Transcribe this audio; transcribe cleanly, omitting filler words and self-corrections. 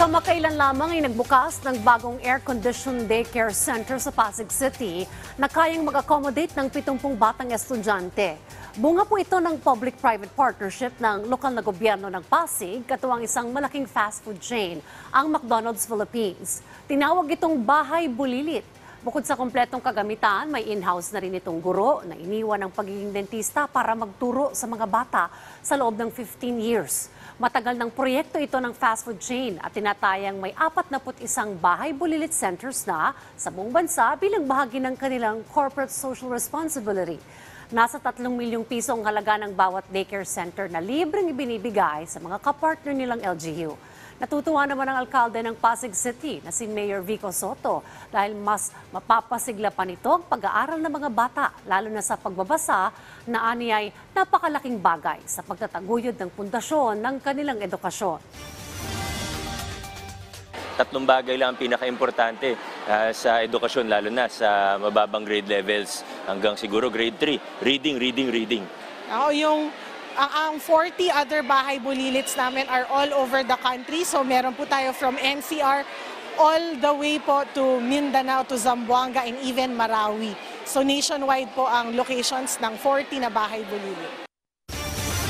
Kamakailan lamang ay nagbukas ng bagong air-conditioned daycare center sa Pasig City na kayang mag-accommodate ng 70 batang estudyante. Bunga po ito ng public-private partnership ng lokal na gobyerno ng Pasig, katuwang isang malaking fast food chain, ang McDonald's Philippines. Tinawag itong Bahay Bulilit. Bukod sa kompletong kagamitan, may in-house na rin itong guro na iniwan ng pagiging dentista para magturo sa mga bata sa loob ng 15 years. Matagal ng proyekto ito ng fast food chain at tinatayang may 41 bahay bulilit centers na sa buong bansa bilang bahagi ng kanilang corporate social responsibility. Nasa 3 milyong piso ang halaga ng bawat daycare center na libreng ibinibigay sa mga kapartner nilang LGU. Natutuwa naman ang alkalde ng Pasig City na si Mayor Vico Soto dahil mas mapapasigla pa nito ang pag-aaral ng mga bata, lalo na sa pagbabasa na ani ay napakalaking bagay sa pagtataguyod ng pundasyon ng kanilang edukasyon. Tatlong bagay lang ang pinaka-importante sa edukasyon, lalo na sa mababang grade levels hanggang siguro grade 3. Reading. Ang 40 other bahay bulilits namin are all over the country. So meron po tayo from NCR all the way po to Mindanao, to Zamboanga, and even Marawi. So nationwide po ang locations ng 40 na bahay bulilit.